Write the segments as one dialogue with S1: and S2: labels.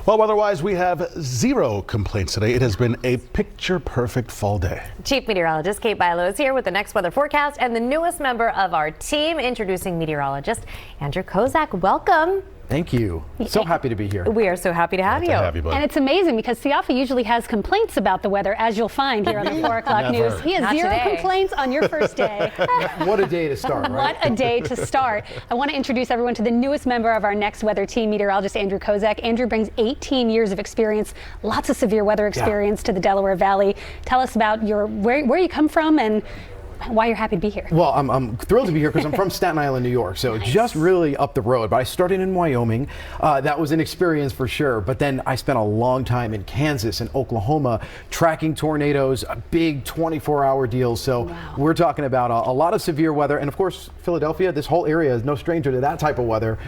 S1: Well, otherwise, we have zero complaints today. It has been a picture-perfect fall day.
S2: Chief Meteorologist Kate Bilo is here with the next weather forecast and the newest member of our team, introducing Meteorologist Andrew Kozak. Welcome.
S3: Thank you. So happy to be here.
S2: We are so happy to have you.
S4: And it's amazing because Siafa usually has complaints about the weather, as you'll find here on the 4 o'clock news. He has
S2: Not
S4: zero
S2: today.
S4: complaints on your first day.
S3: What a day to start, right?
S4: What a day to start. I want to introduce everyone to the newest member of our next weather team, meteorologist Andrew Kozak. Andrew brings 18 years of experience, lots of severe weather experience to the Delaware Valley. Tell us about where you come from and why you're happy to be here.
S3: Well, I'm thrilled to be here because I'm from Staten Island, New York, so just really up the road. But I started in Wyoming. That was an experience for sure. But then I spent a long time in Kansas and Oklahoma tracking tornadoes, a big 24-hour deal. So we're talking about a lot of severe weather. And of course, Philadelphia, this whole area is no stranger to that type of weather.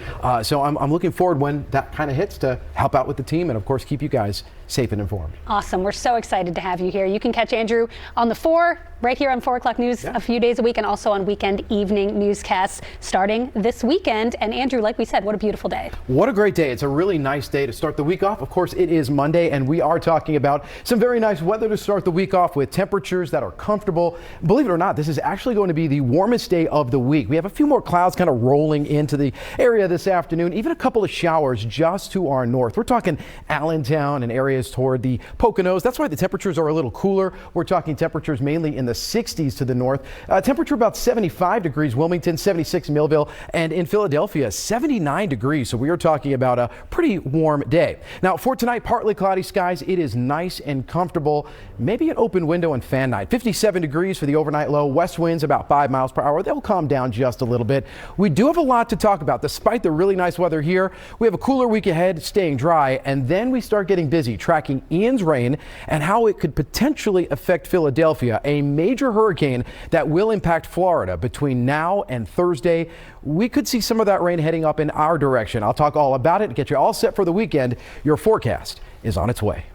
S3: So I'm looking forward when that kind of hits to help out with the team and, of course, keep you guys safe and informed.
S4: Awesome. We're so excited to have you here. You can catch Andrew on the 4, right here on 4 o'clock news a few days a week, and also on weekend evening newscasts starting this weekend. And Andrew, like we said, what a beautiful day.
S3: What a great day. It's a really nice day to start the week off. Of course, it is Monday, and we are talking about some very nice weather to start the week off with, temperatures that are comfortable. Believe it or not, this is actually going to be the warmest day of the week. We have a few more clouds kind of rolling into the area this afternoon, even a couple of showers just to our north. We're talking Allentown and areas toward the Poconos. That's why the temperatures are a little cooler. We're talking temperatures mainly in the 60s to the north. Temperature about 75 degrees, Wilmington, 76 Millville, and in Philadelphia, 79 degrees. So we are talking about a pretty warm day. Now for tonight, partly cloudy skies. It is nice and comfortable. Maybe an open window and fan night. 57 degrees for the overnight low. West winds about 5 miles per hour. They'll calm down just a little bit. We do have a lot to talk about. Despite the really nice weather here, we have a cooler week ahead, staying dry, and then we start getting busy tracking Ian's rain and how it could potentially affect Philadelphia, a major hurricane that will impact Florida between now and Thursday. We could see some of that rain heading up in our direction. I'll talk all about it and get you all set for the weekend. Your forecast is on its way.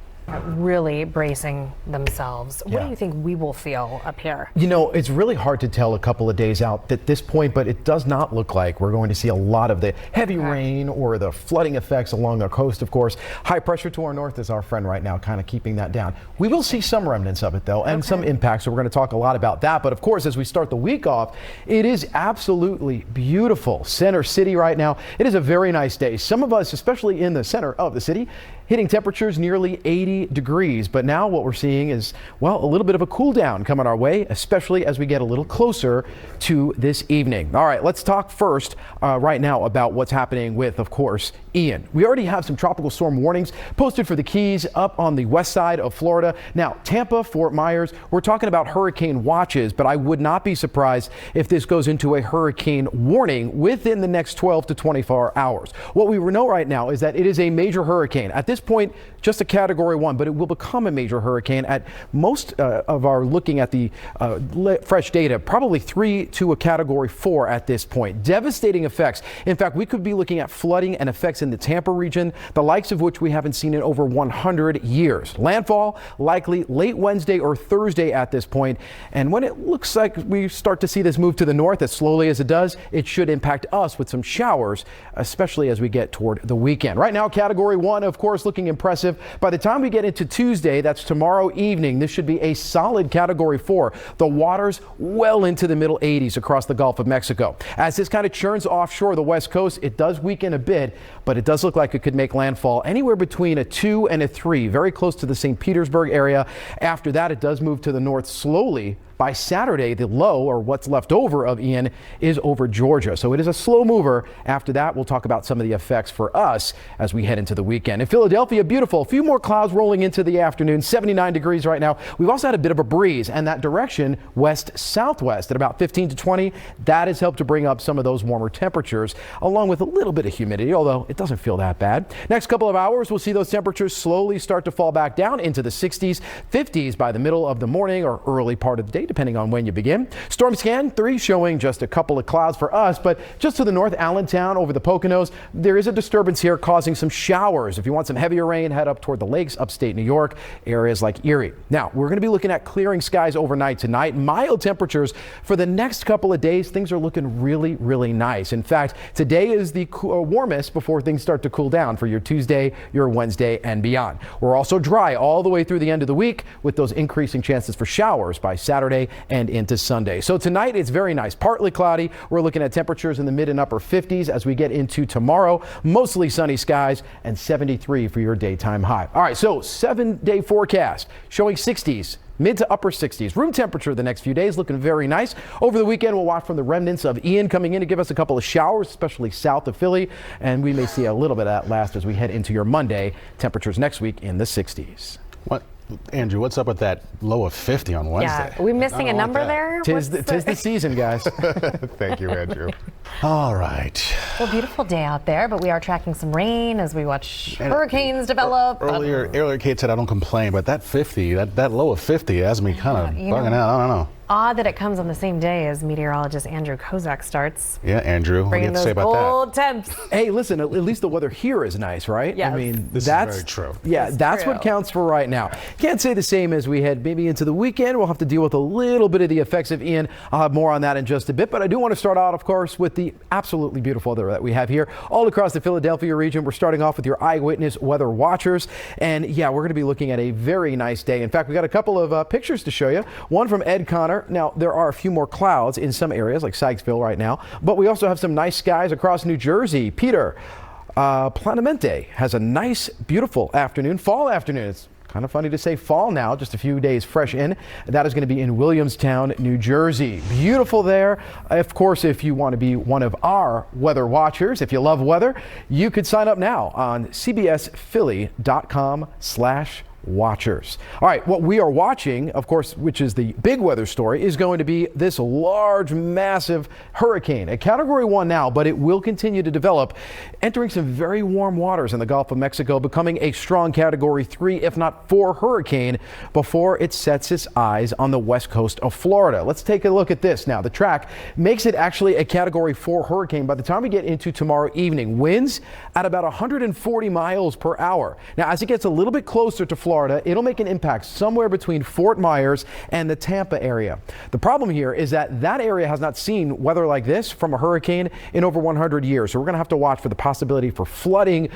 S2: Really bracing themselves. What do you think we will feel up here?
S3: You know, it's really hard to tell a couple of days out at this point, but it does not look like we're going to see a lot of the heavy rain or the flooding effects along the coast, of course. High pressure to our north is our friend right now, kind of keeping that down. We will see some remnants of it, though, and some impacts, so we're going to talk a lot about that. But of course, as we start the week off, it is absolutely beautiful. Center City right now, it is a very nice day. Some of us, especially in the center of the city, hitting temperatures nearly 80 degrees. But now what we're seeing is, well, a little bit of a cool down coming our way, especially as we get a little closer to this evening. All right, let's talk first right now about what's happening with, of course, Ian. We already have some tropical storm warnings posted for the Keys up on the west side of Florida. Now, Tampa, Fort Myers, we're talking about hurricane watches, but I would not be surprised if this goes into a hurricane warning within the next 12 to 24 hours. What we know right now is that it is a major hurricane. At this point, just a category 1, but it will become a major hurricane. At most of our looking at the fresh data, probably 3 to a category 4 at this point. Devastating effects. In fact, we could be looking at flooding and effects in the Tampa region, the likes of which we haven't seen in over 100 years. Landfall likely late Wednesday or Thursday at this point. And when it looks like we start to see this move to the north as slowly as it does, it should impact us with some showers, especially as we get toward the weekend. Right now, category 1, of course, looking impressive. By the time we get into Tuesday, that's tomorrow evening, this should be a solid category 4. The waters well into the middle 80s across the Gulf of Mexico. As this kind of churns offshore the west coast, it does weaken a bit, but it does look like it could make landfall anywhere between a 2 and a 3, very close to the St. Petersburg area. After that, it does move to the north slowly. By Saturday, the low, or what's left over of Ian, is over Georgia. So it is a slow mover. After that, we'll talk about some of the effects for us as we head into the weekend. In Philadelphia, beautiful. A few more clouds rolling into the afternoon. 79 degrees right now. We've also had a bit of a breeze, and that direction, west-southwest at about 15 to 20. That has helped to bring up some of those warmer temperatures, along with a little bit of humidity, although it doesn't feel that bad. Next couple of hours, we'll see those temperatures slowly start to fall back down into the 60s, 50s by the middle of the morning or early part of the day, depending on when you begin. Storm scan 3 showing just a couple of clouds for us, but just to the north, Allentown over the Poconos, there is a disturbance here causing some showers. If you want some heavier rain, head up toward the lakes, upstate New York, areas like Erie. Now, we're going to be looking at clearing skies overnight tonight. Mild temperatures for the next couple of days. Things are looking really, really nice. In fact, today is the warmest before things start to cool down for your Tuesday, your Wednesday, and beyond. We're also dry all the way through the end of the week with those increasing chances for showers by Saturday and into Sunday. So tonight it's very nice, partly cloudy. We're looking at temperatures in the mid and upper 50s as we get into tomorrow. Mostly sunny skies and 73 for your daytime high. All right, so 7-day forecast showing 60s. Mid to upper 60s. Room temperature the next few days looking very nice. Over the weekend, we'll watch from the remnants of Ian coming in to give us a couple of showers, especially south of Philly. And we may see a little bit of that last as we head into your Monday. Temperatures next week in the 60s.
S1: What, Andrew, what's up with that low of 50 on Wednesday?
S2: Yeah, are we missing a number there?
S3: Tis the season, guys.
S5: Thank you, Andrew.
S1: All right.
S2: Well, beautiful day out there, but we are tracking some rain as we watch hurricanes develop.
S1: Earlier, Kate said I don't complain, but that 50, that low of 50 has me kind of bugging out. I don't know.
S2: Odd that it comes on the same day as meteorologist Andrew Kozak starts.
S1: Yeah, Andrew, what do you have to say about
S2: cold temps.
S3: Hey, listen, at least the weather here is nice, right?
S2: Yes.
S3: I mean,
S5: This
S3: that's
S5: is very true.
S3: Yeah, that's
S2: true.
S3: what counts for right now. Can't say the same as we head maybe into the weekend. We'll have to deal with a little bit of the effects of Ian. I'll have more on that in just a bit, but I do want to start out, of course, with the absolutely beautiful weather that we have here all across the Philadelphia region. We're starting off with your eyewitness weather watchers, and yeah, we're going to be looking at a very nice day. In fact, we got a couple of pictures to show you. One from Ed Connor. Now, there are a few more clouds in some areas like Sykesville right now, but we also have some nice skies across New Jersey. Peter Planamente has a nice, beautiful afternoon, fall afternoon. It's kind of funny to say fall now, just a few days fresh in. That is going to be in Williamstown, New Jersey. Beautiful there. Of course, if you want to be one of our weather watchers, if you love weather, you could sign up now on cbsphilly.com/watchers. All right, what we are watching, of course, which is the big weather story, is going to be this large, massive hurricane. A Category 1 now, but it will continue to develop, entering some very warm waters in the Gulf of Mexico, becoming a strong Category 3, if not 4 hurricane before it sets its eyes on the west coast of Florida. Let's take a look at this now. The track makes it actually a Category 4 hurricane by the time we get into tomorrow evening. Winds at about 140 miles per hour. Now, as it gets a little bit closer to Florida, it'll make an impact somewhere between Fort Myers and the Tampa area. The problem here is that that area has not seen weather like this from a hurricane in over 100 years. So we're going to have to watch for the possibility for flooding,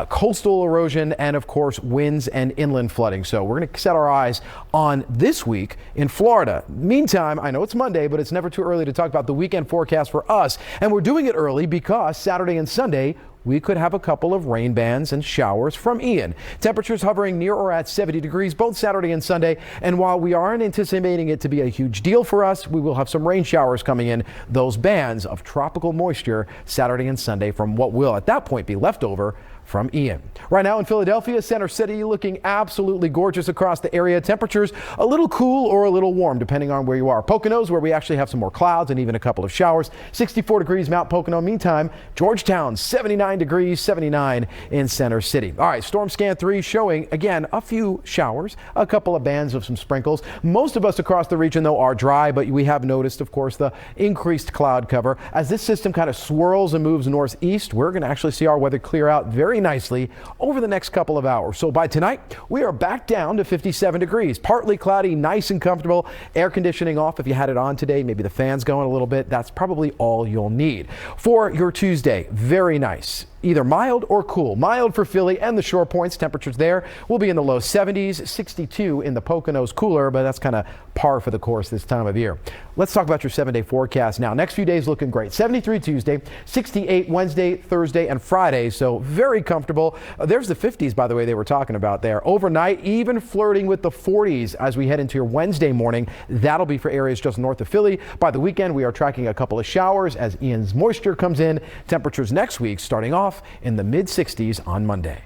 S3: coastal erosion, and of course winds and inland flooding. So we're going to set our eyes on this week in Florida. Meantime, I know it's Monday, but it's never too early to talk about the weekend forecast for us. And we're doing it early because Saturday and Sunday we could have a couple of rain bands and showers from Ian. Temperatures hovering near or at 70 degrees both Saturday and Sunday. And while we aren't anticipating it to be a huge deal for us, we will have some rain showers coming in, those bands of tropical moisture Saturday and Sunday from what will at that point be left over from Ian. Right now in Philadelphia, Center City looking absolutely gorgeous across the area. Temperatures a little cool or a little warm depending on where you are. Poconos, where we actually have some more clouds and even a couple of showers. 64 degrees Mount Pocono. Meantime, Georgetown 79 degrees, 79 in Center City. All right, Storm Scan 3 showing again a few showers, a couple of bands of some sprinkles. Most of us across the region though are dry, but we have noticed of course the increased cloud cover. As this system kind of swirls and moves northeast, we're going to actually see our weather clear out very nicely over the next couple of hours. So by tonight, we are back down to 57 degrees. Partly cloudy, nice and comfortable. Air conditioning off if you had it on today. Maybe the fan's going a little bit. That's probably all you'll need. For your Tuesday, very nice. Either mild or cool. Mild for Philly and the shore points. Temperatures there will be in the low 70s, 62 in the Poconos, cooler, but that's kind of par for the course this time of year. Let's talk about your 7-day forecast now. Next few days looking great. 73 Tuesday, 68 Wednesday, Thursday, and Friday. So very comfortable. There's the 50s, by the way, they were talking about there. Overnight, even flirting with the 40s as we head into your Wednesday morning. That'll be for areas just north of Philly. By the weekend, we are tracking a couple of showers as Ian's moisture comes in. Temperatures next week starting off in the mid 60s on Monday.